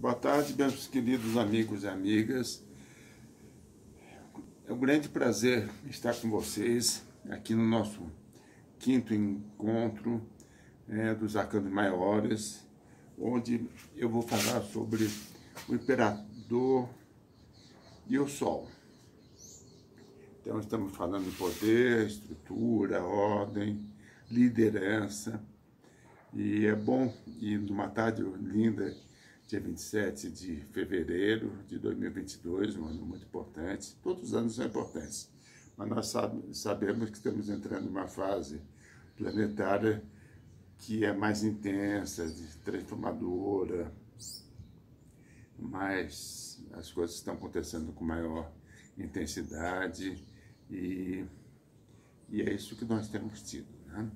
Boa tarde, meus queridos amigos e amigas. É um grande prazer estar com vocês aqui no nosso quinto encontro dos Arcanos Maiores, onde eu vou falar sobre o Imperador e o Sol. Então, estamos falando de poder, estrutura, ordem, liderança. E é bom, e numa tarde linda, dia 27 de fevereiro de 2022, um ano muito importante. Todos os anos são importantes, mas nós sabemos que estamos entrando numa fase planetária que é mais intensa, transformadora, mas as coisas estão acontecendo com maior intensidade e é isso que nós temos tido, né?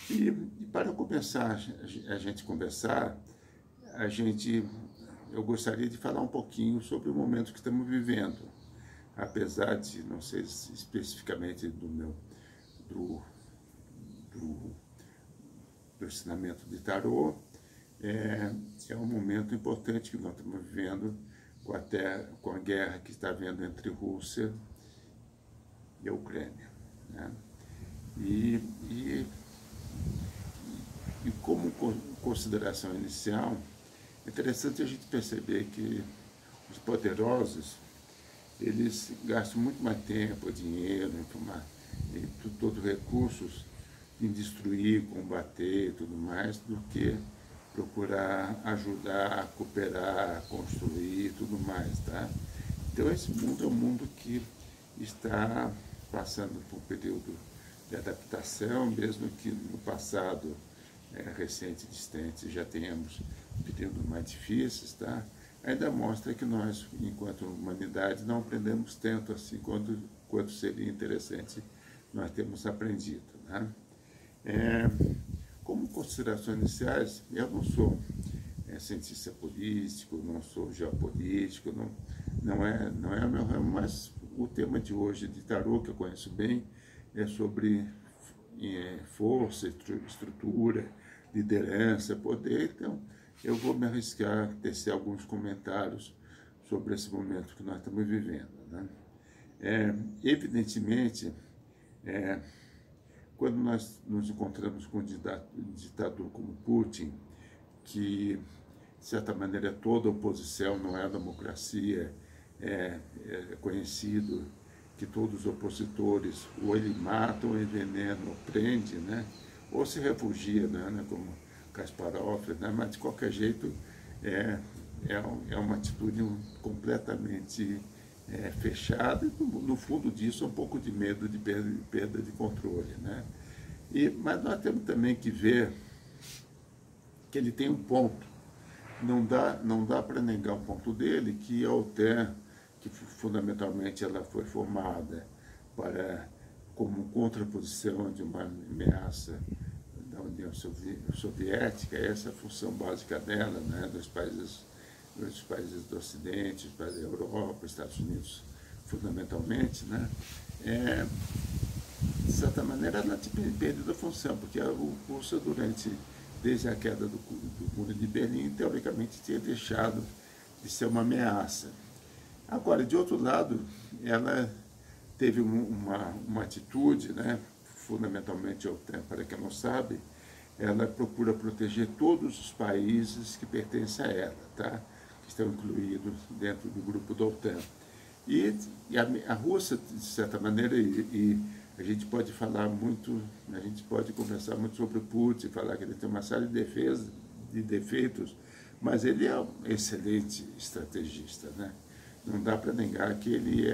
E para começar a gente conversar, eu gostaria de falar um pouquinho sobre o momento que estamos vivendo, apesar de não ser especificamente do ensinamento de tarô. É um momento importante que nós estamos vivendo com a guerra que está havendo entre Rússia e a Ucrânia, né? E como consideração inicial, é interessante a gente perceber que os poderosos, eles gastam muito mais tempo, dinheiro, e todos os recursos em destruir, combater e tudo mais, do que procurar ajudar, cooperar, construir e tudo mais, tá? Então esse mundo é um mundo que está passando por um período de adaptação, mesmo que no passado recente e distante já tenhamos períodos mais difíceis, tá? Ainda mostra que nós, enquanto humanidade, não aprendemos tanto assim quanto seria interessante nós termos aprendido, né? Como considerações iniciais, eu não sou cientista político, não sou geopolítico, não é o meu ramo, mas o tema de hoje de tarô, que eu conheço bem, é sobre força, estrutura, liderança, poder. Então eu vou me arriscar a tecer alguns comentários sobre esse momento que nós estamos vivendo, né? Evidentemente, quando nós nos encontramos com um ditador como Putin, que de certa maneira toda oposição não é democracia, é conhecido que todos os opositores ou ele mata, ou envenena, ou prende, né? Ou se refugia, né? Como Kasparov, né? Mas de qualquer jeito é uma atitude completamente fechada, e no fundo disso é um pouco de medo de perda de controle, né? Mas nós temos também que ver que ele tem um ponto, não dá para negar o ponto dele, que a OTAN, que fundamentalmente ela foi formada como contraposição de uma ameaça da União Soviética, essa é a função básica dela, né, dos países do Ocidente, os países da Europa, Estados Unidos, fundamentalmente, né? De certa maneira, ela tinha perdido a função, porque a Rússia, desde a queda do Muro de Berlim, teoricamente tinha deixado de ser uma ameaça. Agora, de outro lado, ela teve uma atitude, né? Fundamentalmente, para quem não sabe, ela procura proteger todos os países que pertencem a ela, tá? Que estão incluídos dentro do grupo da OTAN. E a Rússia, de certa maneira, e a gente pode falar muito, a gente pode conversar muito sobre o Putin, falar que ele tem uma série de defeitos, mas ele é um excelente estrategista, né? Não dá para negar que ele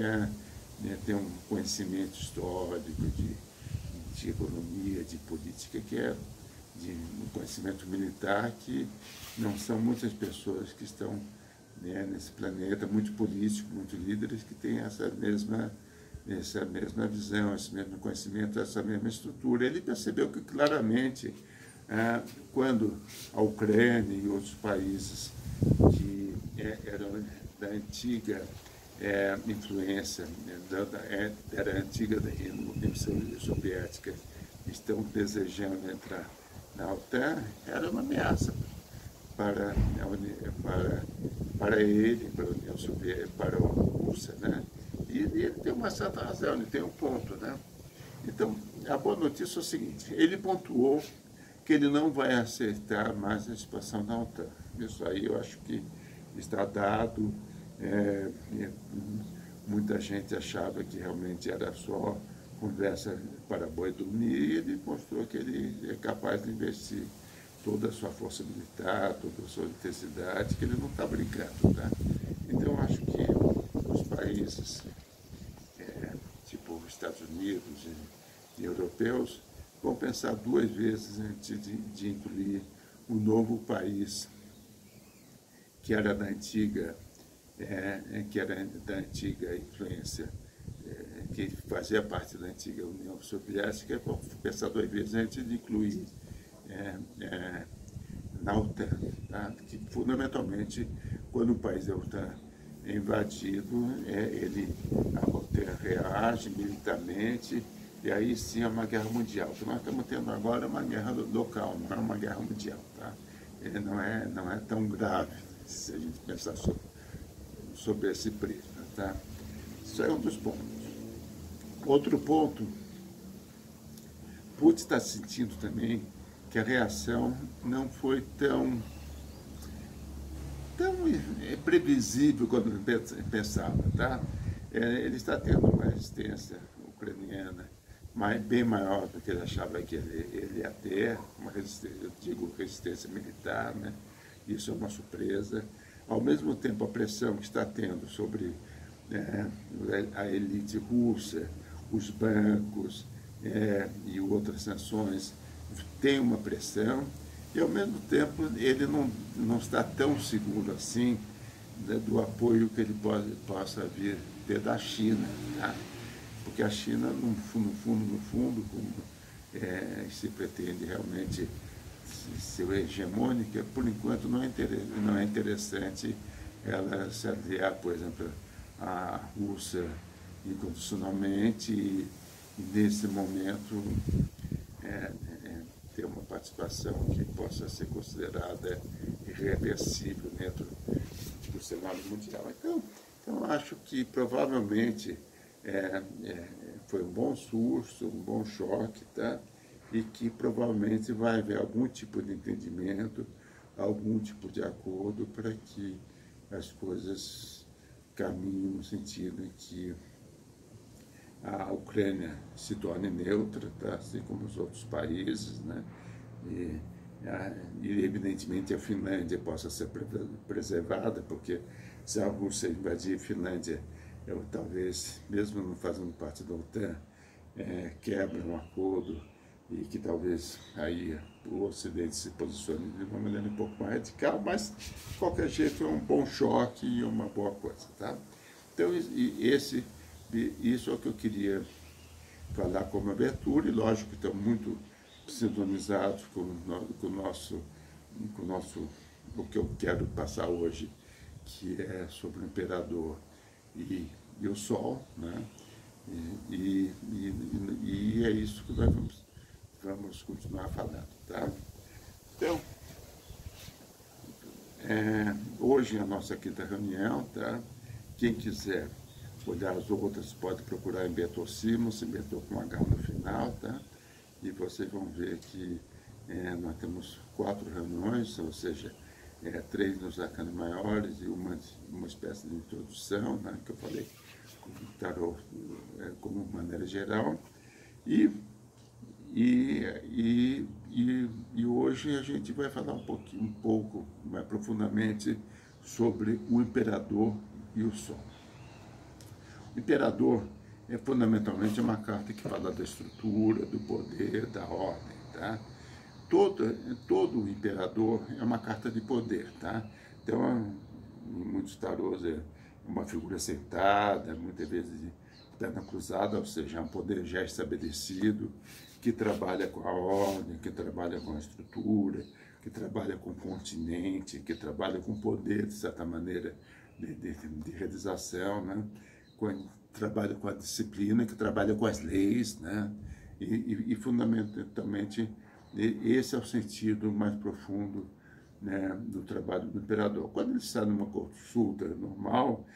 tem um conhecimento histórico, de economia, de política, que é de um conhecimento militar que não são muitas pessoas que estão, né, nesse planeta, muito políticos, muito líderes, que têm essa mesma visão, esse mesmo conhecimento, essa mesma estrutura. Ele percebeu que claramente, quando a Ucrânia e outros países que eram da antiga influência, era antiga da União Soviética, estão desejando entrar na OTAN, era uma ameaça para para ele, para a União Soviética, para a Rússia, né? E ele tem uma certa razão, ele tem um ponto, né? Então, a boa notícia é o seguinte, ele pontuou que ele não vai aceitar mais a expansão da OTAN. Isso aí eu acho que está dado. Muita gente achava que realmente era só conversa para boi dormir, e ele mostrou que ele é capaz de investir toda a sua força militar, toda a sua intensidade, que ele não está brincando. Tá? Então, eu acho que os países, tipo os Estados Unidos e europeus, vão pensar duas vezes antes de incluir um novo país que era da antiga, influência, que fazia parte da antiga União Soviética, vão pensar duas vezes antes de incluir na OTAN, tá? Que fundamentalmente, quando o país da OTAN é invadido, a OTAN reage militarmente, e aí sim é uma guerra mundial. O que nós estamos tendo agora é uma guerra local, não é uma guerra mundial. Tá? Não é tão grave se a gente pensar sobre esse prisma. Tá? Isso é um dos pontos. Outro ponto, Putin está sentindo também que a reação não foi tão previsível quando ele pensava. Tá? Ele está tendo uma resistência ucraniana bem maior do que ele achava que ele ia ter, uma resistência, eu digo resistência militar, né? Isso é uma surpresa. Ao mesmo tempo, a pressão que está tendo sobre a elite russa, os bancos e outras sanções, tem uma pressão, e ao mesmo tempo ele não está tão seguro assim, né, do apoio que ele possa vir ter da China. Tá? Porque a China, no fundo, como se pretende realmente ser hegemônica, por enquanto não é interessante ela se aliar, por exemplo, à Rússia incondicionalmente e nesse momento ter uma participação que possa ser considerada irreversível dentro do cenário mundial. Então acho que provavelmente foi um bom susto, um bom choque, tá? E que provavelmente vai haver algum tipo de entendimento, algum tipo de acordo para que as coisas caminhem no sentido em que a Ucrânia se torne neutra, tá? Assim como os outros países, né? E evidentemente a Finlândia possa ser preservada, porque se a Rússia invadir a Finlândia, talvez, mesmo não fazendo parte da OTAN, quebra um acordo e que talvez aí o Ocidente se posicione de uma maneira um pouco mais radical, mas de qualquer jeito é um bom choque e uma boa coisa. Tá? Então, isso é o que eu queria falar como abertura, e lógico que estamos muito sintonizados com o que eu quero passar hoje, que é sobre o imperador e o Sol, né? E é isso que nós vamos continuar falando. Tá? Então, hoje é a nossa quinta reunião. Tá? Quem quiser olhar as outras pode procurar em Beto Simons, Beto com H no final. Tá? E vocês vão ver que nós temos 4 reuniões, ou seja, 3 nos arcanos maiores e uma espécie de introdução, né, que eu falei como tarô, como maneira geral. E hoje a gente vai falar um pouco mais profundamente sobre o imperador e o Sol. O imperador é fundamentalmente uma carta que fala da estrutura, do poder, da ordem. Tá? Todo imperador é uma carta de poder. Tá? Então, em muitos tarôs é uma figura sentada, muitas vezes de perna cruzada, ou seja, é um poder já estabelecido, que trabalha com a ordem, que trabalha com a estrutura, que trabalha com o continente, que trabalha com o poder, de certa maneira, de realização, né? Trabalha com a disciplina, que trabalha com as leis, né? E fundamentalmente, esse é o sentido mais profundo né, do trabalho do imperador. Quando ele está numa consulta normal,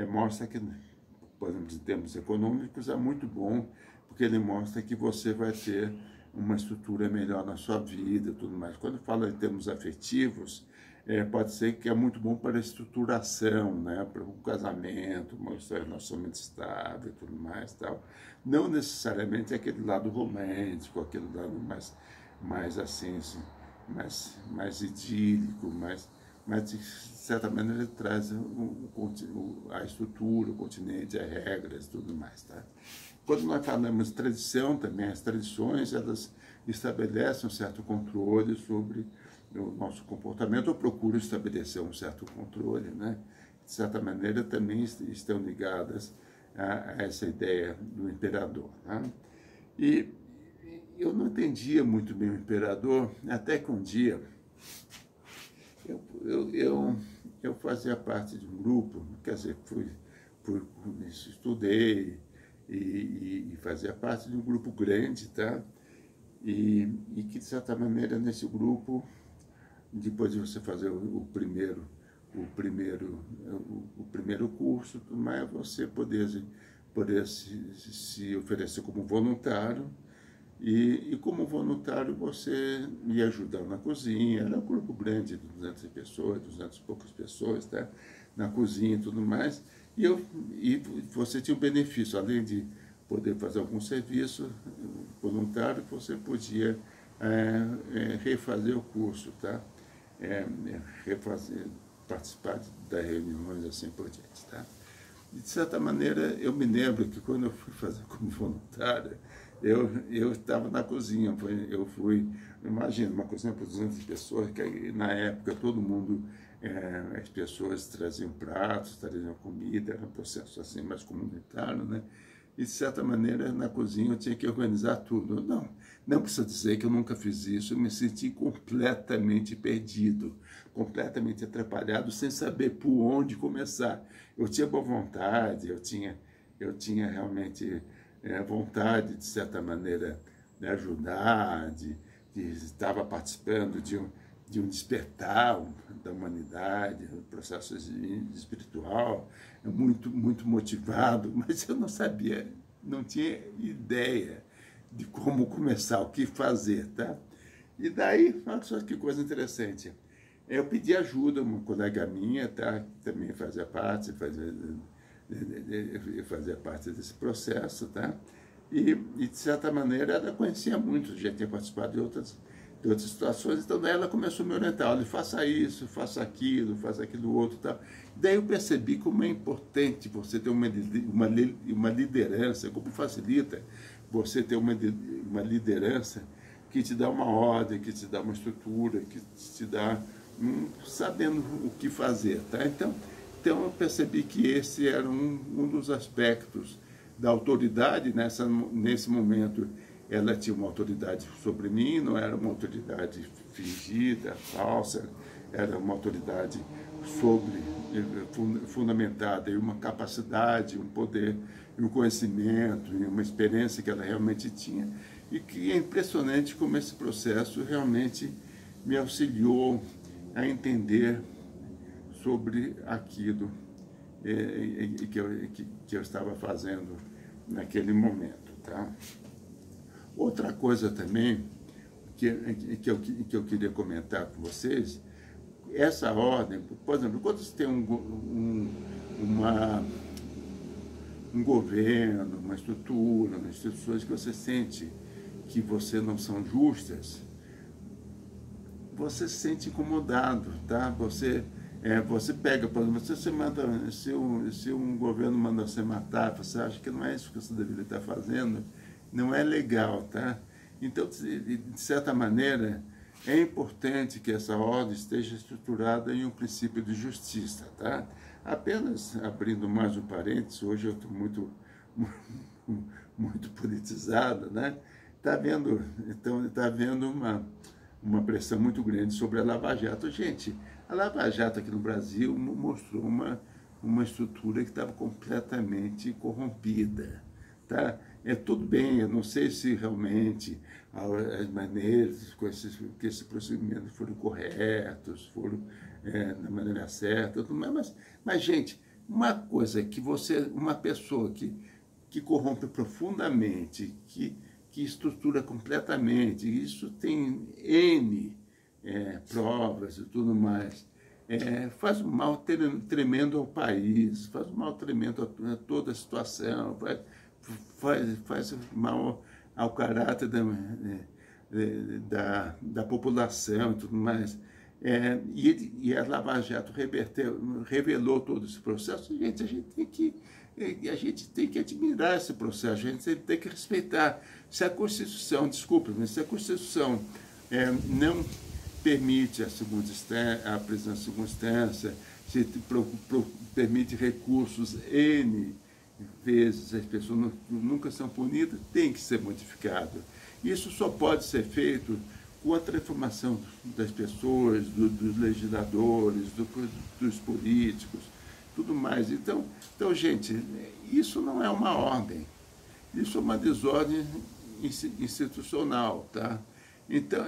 mostra que, por exemplo, em termos econômicos, é muito bom, porque ele mostra que você vai ter uma estrutura melhor na sua vida e tudo mais. Quando fala em termos afetivos, pode ser que é muito bom para a estruturação, né, para um casamento, um relacionamento estável e tudo mais, tal. Não necessariamente aquele lado romântico, aquele lado mais assim, mais idílico, mas de certa maneira ele traz a estrutura, o continente, as regras e tudo mais, tá? Quando nós falamos de tradição também, as tradições, elas estabelecem um certo controle sobre o nosso comportamento, ou procuram estabelecer um certo controle, né? De certa maneira também estão ligadas a essa ideia do imperador, né? E eu não entendia muito bem o imperador, até que um dia eu fazia parte de um grupo, quer dizer, estudei e fazia parte de um grupo grande, tá? E que, de certa maneira, nesse grupo, depois de você fazer o primeiro curso, mas você poder se oferecer como voluntário, e como voluntário você ia ajudar na cozinha. Era um grupo grande de 200 pessoas, 200 e poucas pessoas, tá? Na cozinha e tudo mais, e você tinha o benefício, além de poder fazer algum serviço voluntário, você podia refazer o curso, tá? Participar das reuniões, assim por diante, tá? De certa maneira, eu me lembro que quando eu fui fazer como voluntário, eu estava na cozinha, imagina, uma cozinha para 200 pessoas, que na época todo mundo, as pessoas traziam pratos, traziam comida, era um processo assim mais comunitário, né? E, de certa maneira, na cozinha eu tinha que organizar tudo. Não precisa dizer que eu nunca fiz isso, eu me senti completamente perdido, completamente atrapalhado, sem saber por onde começar. Eu tinha boa vontade, eu tinha realmente vontade, de certa maneira, de ajudar, estava participando de um despertar da humanidade, um processo espiritual, muito motivado, mas eu não sabia, não tinha ideia de como começar, o que fazer, tá? E daí, olha só que coisa interessante, eu pedi ajuda a uma colega minha, tá? Que também fazia parte desse processo, tá? E, de certa maneira, ela conhecia muito, já tinha participado de outras situações, então daí ela começou a me orientar, olha, faça isso, faça aquilo outro, tá? Daí eu percebi como é importante você ter uma liderança, como facilita você ter uma liderança que te dá uma ordem, que te dá uma estrutura, que te dá sabendo o que fazer, tá? Então eu percebi que esse era um dos aspectos da autoridade nesse momento. Ela tinha uma autoridade sobre mim, não era uma autoridade fingida, falsa, era uma autoridade fundamentada em uma capacidade, um poder, um conhecimento, e uma experiência que ela realmente tinha, e que é impressionante como esse processo realmente me auxiliou a entender sobre aquilo que eu estava fazendo naquele momento, tá? Outra coisa também que eu queria comentar com vocês, essa ordem, por exemplo, quando você tem um governo, uma estrutura, instituições que você sente que você não são justas, você se sente incomodado, tá? Você pega, por exemplo, se um governo manda você matar, você acha que não é isso que você deveria estar fazendo, não é legal, tá? Então, de certa maneira, é importante que essa ordem esteja estruturada em um princípio de justiça, tá? Apenas abrindo mais um parênteses, hoje eu estou muito politizado, né? Então, está havendo uma pressão muito grande sobre a Lava Jato. Gente, a Lava Jato aqui no Brasil mostrou uma estrutura que estava completamente corrompida, tá? tudo bem, eu não sei se realmente as maneiras que esses procedimentos foram corretos, foram da maneira certa, tudo mais, mas, gente, uma coisa é que uma pessoa que corrompe profundamente, que estrutura completamente, isso tem N provas e tudo mais, faz um mal tremendo ao país, faz um mal tremendo a toda a situação, faz mal ao caráter da população e tudo mais. E a Lava Jato revelou todo esse processo. Gente, a gente tem que admirar esse processo, a gente tem que respeitar. Se a Constituição, desculpa, se a Constituição não permite a prisão em segunda instância, se permite recursos N vezes, as pessoas nunca são punidas, tem que ser modificado. Isso só pode ser feito com a transformação das pessoas, dos legisladores, dos políticos, tudo mais. Então, gente, isso não é uma ordem, isso é uma desordem institucional, tá? Então,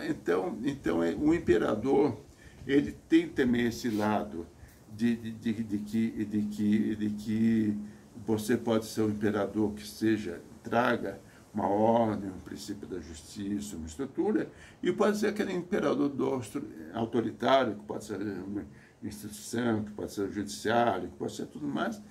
o imperador, ele tem também esse lado de que você pode ser um imperador que traga uma ordem, um princípio da justiça, uma estrutura, e pode ser aquele imperador autoritário, que pode ser uma instituição, que pode ser o judiciário, que pode ser tudo mais,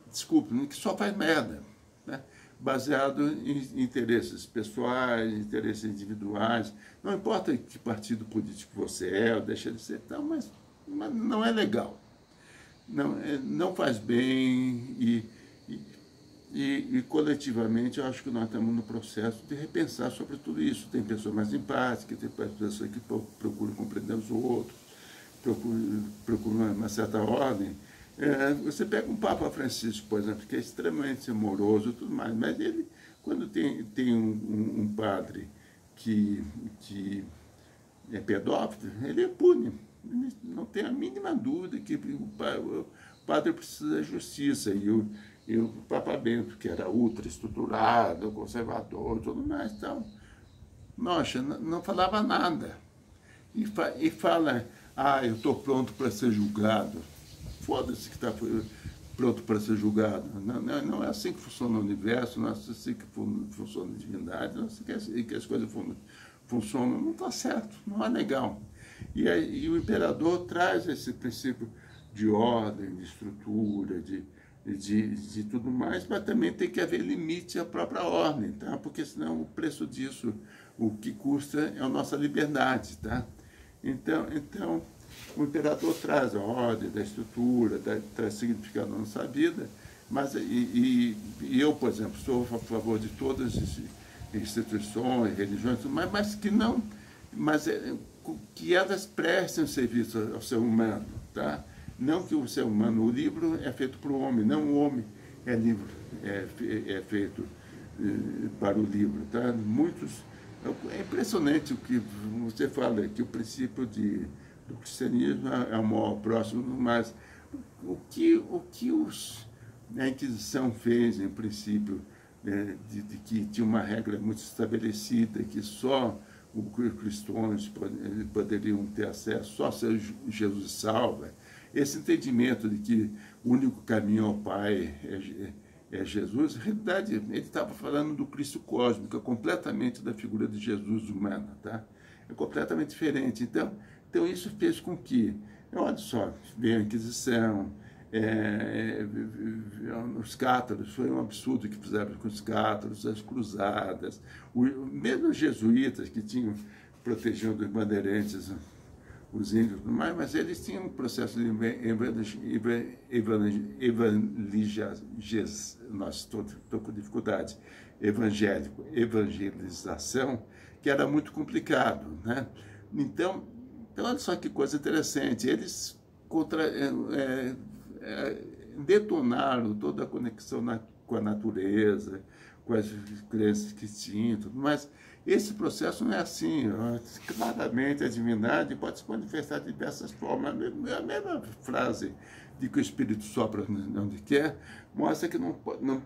desculpe, que só faz merda, né? Baseado em interesses pessoais, interesses individuais, não importa que partido político você ou deixa de ser tal, mas não é legal, não faz bem e coletivamente eu acho que nós estamos no processo de repensar sobre tudo isso. Tem pessoas mais empáticas, tem pessoas que procuram compreender os outros, procuram uma certa ordem. Você pega um Papa Francisco, por exemplo, que é extremamente amoroso e tudo mais, mas ele, quando tem um padre que é pedófilo, ele pune. Ele não tem a mínima dúvida que o padre precisa da justiça. E o Papa Bento, que era ultra estruturado, conservador, tudo mais, então, nossa, não falava nada. E fala, eu estou pronto para ser julgado. Foda-se que está pronto para ser julgado. Não é assim que funciona o universo, não é assim que funciona a divindade, não é assim que as coisas funcionam. Não está certo, não é legal. E o imperador traz esse princípio de ordem, de estrutura, de tudo mais, mas também tem que haver limite à própria ordem, tá? Porque senão o preço disso, o que custa é a nossa liberdade, tá? Então o imperador traz a ordem, da estrutura, traz significado na nossa vida, mas eu, por exemplo, sou a favor de todas as instituições, religiões, mas que elas prestem serviço ao ser humano, tá? Não que o ser humano, o livro é feito para o homem, não o homem é feito para o livro, tá? É impressionante o que você fala, que o princípio do cristianismo é o amor ao próximo, mas o que a Inquisição fez, em princípio, de que tinha uma regra muito estabelecida, que só os cristãos poderiam ter acesso, só se Jesus salva. Esse entendimento de que o único caminho ao Pai é Jesus, na realidade, ele estava falando do Cristo cósmico, completamente da figura de Jesus humana, tá? É completamente diferente. Então isso fez com que, olha só, veio a Inquisição, os cátaros, foi um absurdo que fizeram com os cátaros, as cruzadas, mesmo os jesuítas que tinham protegido os bandeirantes, os índios, mas eles tinham um processo de evangelização, que era muito complicado, né? Então olha só que coisa interessante, eles detonaram toda a conexão com a natureza, com as crenças que tinham, mas esse processo não é assim. Claramente a divindade pode se manifestar de diversas formas. A mesma frase de que o Espírito sopra onde quer, mostra que não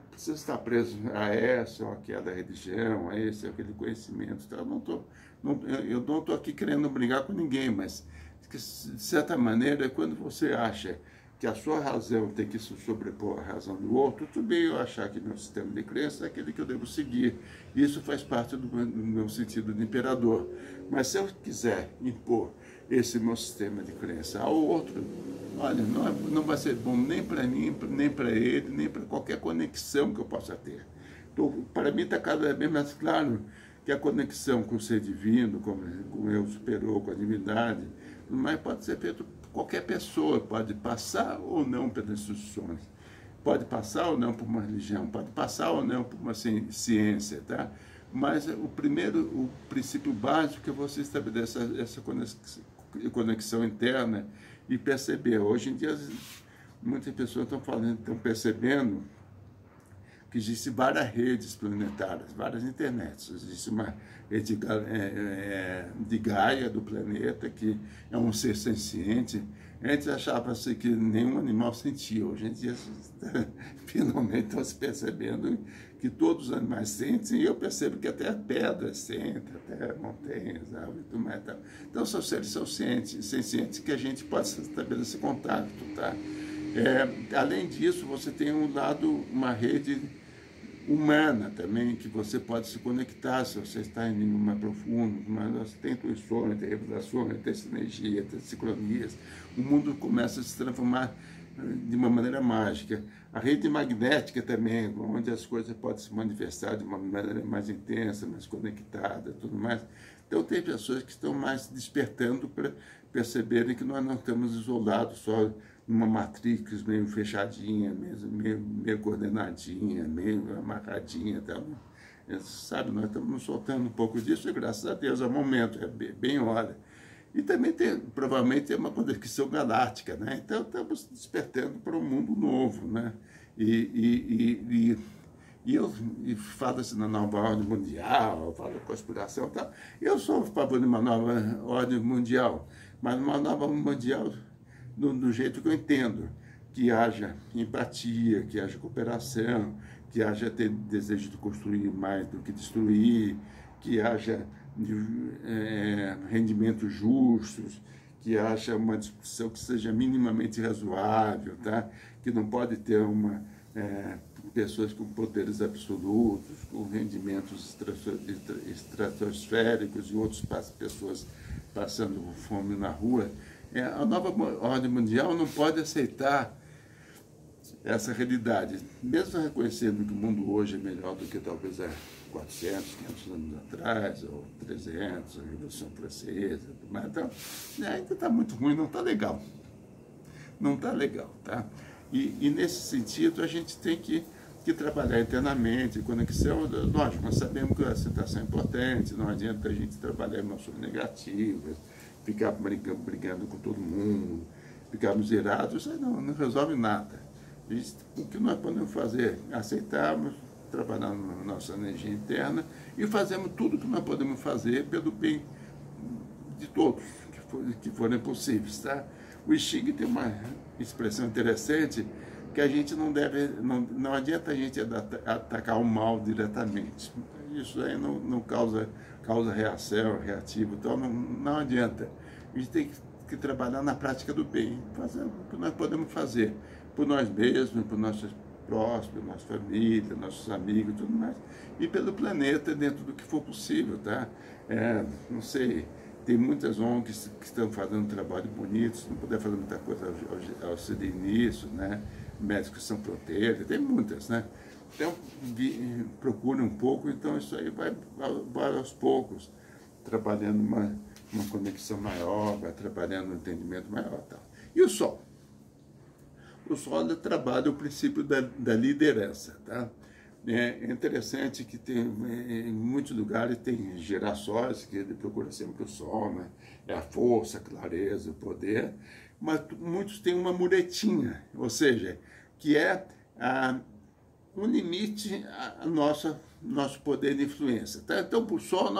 precisa estar preso a essa ou aquela religião, a esse ou aquele conhecimento. Então, eu não estou aqui querendo brigar com ninguém, mas, de certa maneira, quando você acha que a sua razão tem que se sobrepor à razão do outro, tudo bem eu achar que meu sistema de crença é aquele que eu devo seguir. Isso faz parte do meu sentido de imperador. Mas se eu quiser impor esse meu sistema de crença ao outro, olha, não vai ser bom nem para mim, nem para ele, nem para qualquer conexão que eu possa ter. Então, para mim está cada vez mais claro que a conexão com o ser divino, com o eu superior, com a divindade, mas pode ser feito por qualquer pessoa, pode passar ou não pelas instituições, pode passar ou não por uma religião, pode passar ou não por uma ciência, tá? Mas o princípio básico é você estabelecer essa conexão interna e perceber. Hoje em dia, muitas pessoas estão percebendo que existem várias redes planetárias, várias internets. Existe uma rede de Gaia do planeta, que é um ser senciente. Antes achava-se que nenhum animal sentia. Hoje em dia, finalmente estão se percebendo que todos os animais sentem, e eu percebo que até a pedra sente, até montanhas, árvores e tudo mais. Tá? Então, são seres sencientes que a gente pode estabelecer contato. Tá? Além disso, você tem uma rede humana também, que você pode se conectar se você está em nível mais profundo, mas você tem intuições, tem revelações, tem sinergia, tem sincronias. O mundo começa a se transformar de uma maneira mágica. A rede magnética também, onde as coisas podem se manifestar de uma maneira mais intensa, mais conectada, tudo mais. Então tem pessoas que estão mais despertando para perceberem que nós não estamos isolados só numa matrix meio fechadinha, meio coordenadinha, meio amarradinha, tá? Sabe, nós estamos nos soltando um pouco disso e graças a Deus é o momento, é bem hora. E também provavelmente tem uma conexão galáctica, né? Então estamos despertando para um mundo novo, né? E eu falo-se na nova ordem mundial, falo da conspiração e tal. Eu sou a favor de uma nova ordem mundial, mas uma nova mundial do jeito que eu entendo, que haja empatia, que haja cooperação, que haja ter desejo de construir mais do que destruir, que haja rendimentos justos, que haja uma discussão que seja minimamente razoável, tá? Que não pode ter pessoas com poderes absolutos, com rendimentos estratosféricos e outras pessoas passando fome na rua. A nova ordem mundial não pode aceitar essa realidade, mesmo reconhecendo que o mundo hoje é melhor do que talvez há 400, 500 anos atrás, ou 300, a Revolução Francesa, mas então, ainda está muito ruim, não está legal. Não está legal, tá? E nesse sentido a gente tem que trabalhar internamente, conexão. Lógico, nós sabemos que a aceitação é importante, não adianta a gente trabalhar emoções negativas, ficar brigando com todo mundo, ficarmos irados, isso não resolve nada. O que nós podemos fazer? Aceitarmos, trabalhar na nossa energia interna e fazermos tudo o que nós podemos fazer pelo bem de todos, que forem possíveis. Tá? O I Ching tem uma expressão interessante que a gente não adianta a gente atacar o mal diretamente. Isso aí não causa reação, reativo, então não adianta. A gente tem que trabalhar na prática do bem, fazer o que nós podemos fazer, por nós mesmos, por nossos próximos, nossa família, nossos amigos e tudo mais, e pelo planeta dentro do que for possível, tá? Não sei, tem muitas ONGs que estão fazendo um trabalho bonito, se não puder fazer muita coisa auxiliar nisso, né? Médicos Sem Fronteiras, tem muitas, né? Então, procure um pouco, então isso aí vai aos poucos, trabalhando uma conexão maior, vai trabalhando um entendimento maior. Tal. E o Sol? O Sol trabalha o princípio da liderança. Tá? É interessante que em muitos lugares tem girassóis, que ele procura sempre o Sol, né? É a força, a clareza, o poder, mas muitos têm uma muretinha, ou seja, que é um limite ao nosso poder de influência. Tá? Então, o Sol,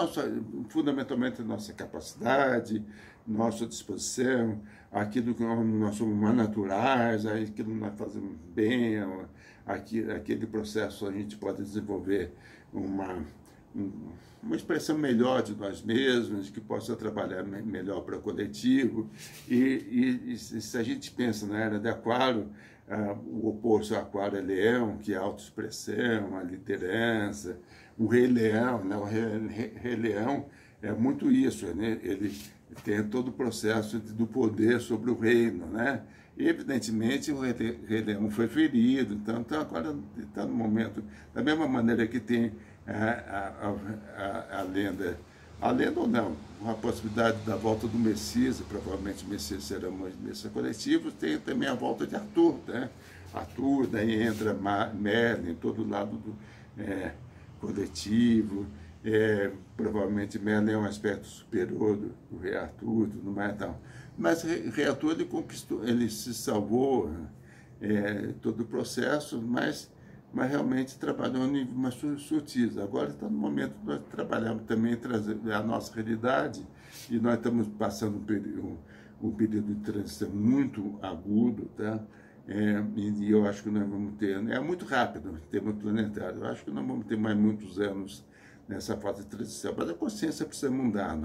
fundamentalmente, a nossa capacidade nossa disposição, aquilo que nós somos mais naturais, aquilo que nós fazemos bem, aquele processo a gente pode desenvolver uma expressão melhor de nós mesmos, que possa trabalhar melhor para o coletivo. E se a gente pensa na era de Aquário, o oposto ao Aquário é Leão, que é a autoexpressão, a liderança, o Rei Leão, né? O Rei Leão é muito isso, né? Ele tem todo o processo do poder sobre o reino, né? E, evidentemente, o Rei Leão foi ferido, então agora está no momento, da mesma maneira que tem a lenda ou não, a possibilidade da volta do Messias, provavelmente o Messias será um Messias coletivo, tem também a volta de Arthur, né? Arthur, daí entra Merlin, todo lado do coletivo, provavelmente Merlin é um aspecto superior do Rei Arthur, tudo mais e tal. Mas o Rei Arthur, ele conquistou, ele se salvou todo o processo, mas realmente trabalhou em nível mais sutis. Agora está no momento de nós trabalharmos também, trazer a nossa realidade, e nós estamos passando um período de transição muito agudo, tá? E eu acho que nós vamos ter, é muito rápido em termos planetários, eu acho que nós vamos ter mais muitos anos nessa fase de transição, mas a consciência precisa mudar,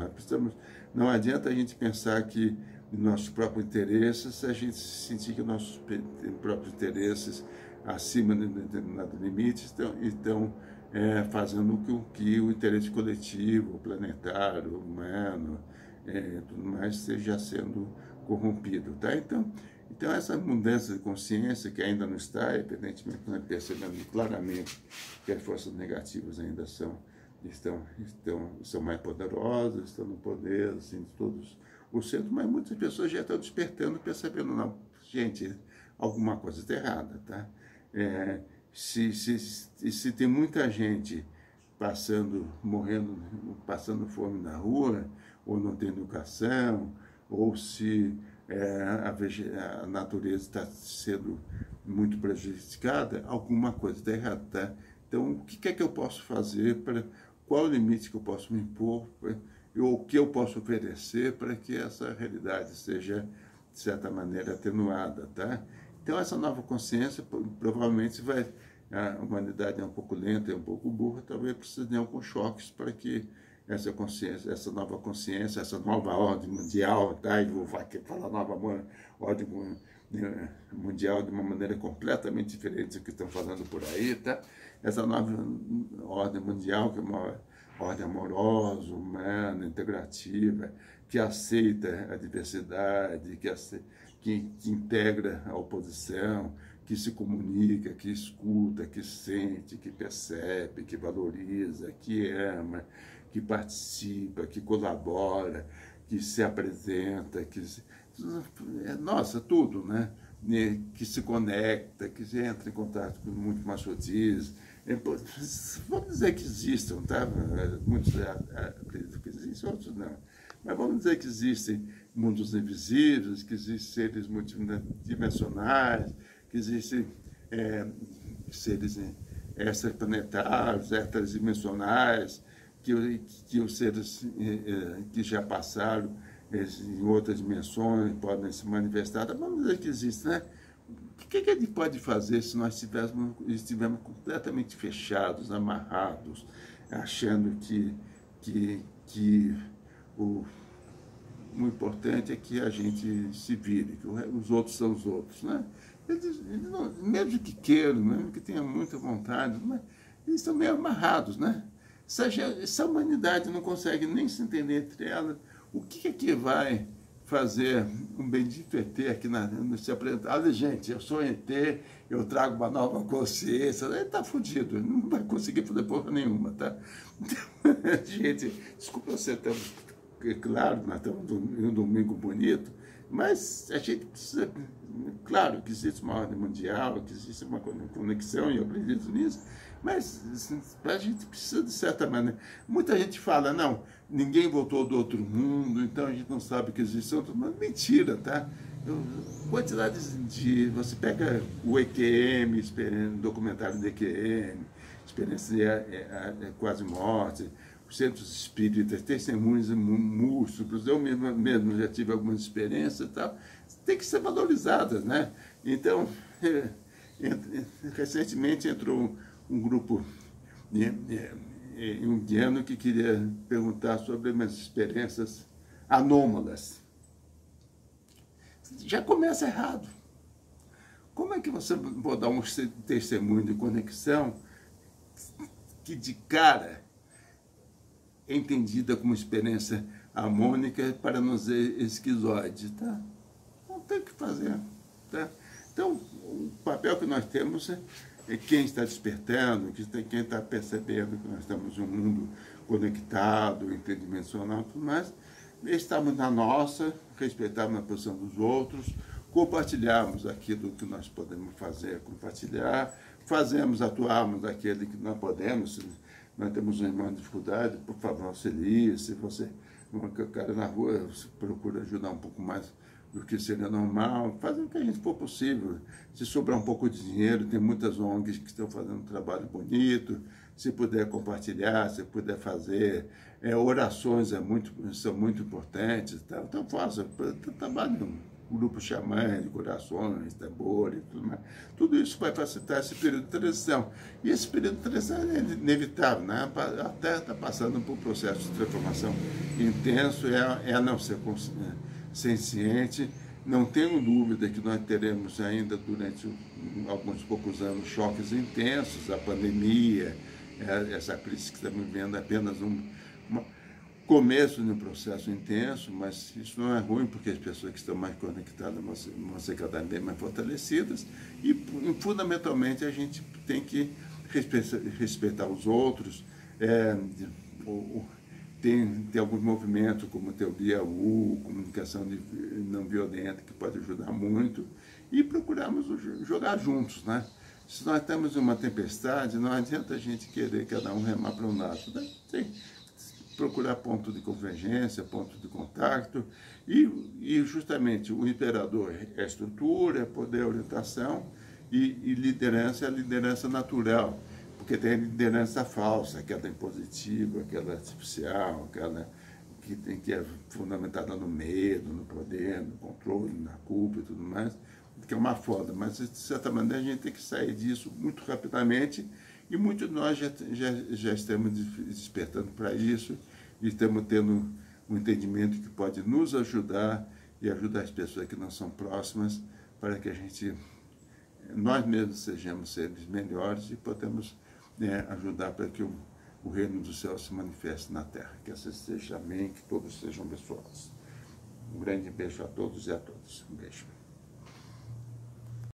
não adianta a gente pensar que nossos próprios interesses, se a gente sentir que nossos próprios interesses acima de determinados limites estão fazendo com que o interesse coletivo, planetário, humano, tudo mais, esteja sendo corrompido, tá? Então essa mudança de consciência, que ainda não está, evidentemente, nós percebemos claramente que as forças negativas ainda são mais poderosas, estão no poder, assim, de todos os centros, mas muitas pessoas já estão despertando, percebendo, não, gente, alguma coisa está errada, tá? Se tem muita gente passando fome na rua, ou não tem educação, ou se a natureza está sendo muito prejudicada, alguma coisa está errada, tá? Então, o que é que eu posso fazer, qual o limite que eu posso me impor, ou o que eu posso oferecer para que essa realidade seja, de certa maneira, atenuada, tá? Então, essa nova consciência, provavelmente a humanidade é um pouco lenta, é um pouco burra, talvez precise de alguns choques para que essa consciência, essa nova consciência, essa nova ordem mundial, tá? E vou falar nova ordem mundial de uma maneira completamente diferente do que estão falando por aí, tá? Essa nova ordem mundial, que é uma ordem amorosa, humana, integrativa, que aceita a diversidade, que integra a oposição, que se comunica, que escuta, que sente, que percebe, que valoriza, que ama, que participa, que colabora, que se apresenta, nossa, tudo, né? Que se conecta, que entra em contato com muito mais sutis. Vamos dizer que existam, tá? Muitos acreditam que existem, outros não. Mas vamos dizer que existem mundos invisíveis, que existem seres multidimensionais, que existem seres extraplanetários, extradimensionais, que os seres que já passaram em outras dimensões podem se manifestar. Vamos dizer que existe, né? O que a gente pode fazer se nós estivermos completamente fechados, amarrados, achando que o importante é que a gente se vire, que os outros são os outros, né? Eles não, mesmo que queiram, mesmo que tenham muita vontade, mas eles estão meio amarrados, né? Se a humanidade não consegue nem se entender entre elas, o que é que vai fazer um bendito ET aqui se apresentar? Olha, gente, eu sou ET, eu trago uma nova consciência. Ele está fudido, não vai conseguir fazer porra nenhuma, tá? Então, gente, desculpa você ter, claro, nós estamos em um domingo bonito, mas a gente precisa, claro que existe uma ordem mundial, que existe uma conexão, e eu acredito nisso, mas a gente precisa, de certa maneira, muita gente fala, não, ninguém voltou do outro mundo, então a gente não sabe que existe outro mundo. Mentira, tá? Quantidades você pega o EQM, documentário do EQM, experiência quase morte, centros espíritas, testemunhos múltiplos, eu mesmo já tive algumas experiências e tal, tem que ser valorizadas, né? Então, recentemente entrou um grupo indiano que queria perguntar sobre minhas experiências anômalas. Já começa errado. Como é que você pode dar um testemunho de conexão que de cara é entendida como experiência harmônica para não dizer esquizoide, tá? Não tem o que fazer, tá? Então, o papel que nós temos é quem está despertando, quem está percebendo que nós estamos em um mundo conectado, interdimensional, tudo mais, estamos na nossa, respeitarmos a posição dos outros, compartilharmos aquilo que nós podemos fazer, compartilhar, atuarmos aquele que não podemos. Se nós temos um irmão em dificuldade, por favor, auxilie. Se você, um cara na rua, procura ajudar um pouco mais do que seria normal, fazer o que a gente for possível. Se sobrar um pouco de dinheiro, tem muitas ONGs que estão fazendo um trabalho bonito, se puder compartilhar, se puder fazer, orações são muito importantes, tá? Então faça, trabalho um grupo xamânico, orações, tambor e tudo mais. Tudo isso vai facilitar esse período de transição. E esse período de transição é inevitável, né? A Terra está passando por um processo de transformação intenso, é a não ser senciente. Não tenho dúvida que nós teremos ainda durante alguns poucos anos choques intensos, a pandemia, essa crise que estamos vivendo é apenas um começo de um processo intenso, mas isso não é ruim, porque as pessoas que estão mais conectadas vão ser cada vez mais fortalecidas e, fundamentalmente, a gente tem que respeitar os outros. Tem alguns movimentos, como o Teoria U, comunicação não violenta, que pode ajudar muito, e procurarmos jogar juntos, né? Se nós estamos em uma tempestade, não adianta a gente querer cada um remar para um lado, né? Tem procurar ponto de convergência, ponto de contato, e justamente o imperador é a estrutura, é poder, orientação, e liderança é a liderança natural, porque tem a liderança falsa, aquela impositiva, aquela artificial, aquela que é fundamentada no medo, no poder, no controle, na culpa e tudo mais, que é uma foda, mas de certa maneira a gente tem que sair disso muito rapidamente, e muitos de nós já estamos despertando para isso, e estamos tendo um entendimento que pode nos ajudar e ajudar as pessoas que não são próximas, para que nós mesmos sejamos seres melhores e podemos ajudar para que o reino do céu se manifeste na terra. Que assim seja, amém, que todos sejam abençoados. Um grande beijo a todos e a todas. Um beijo.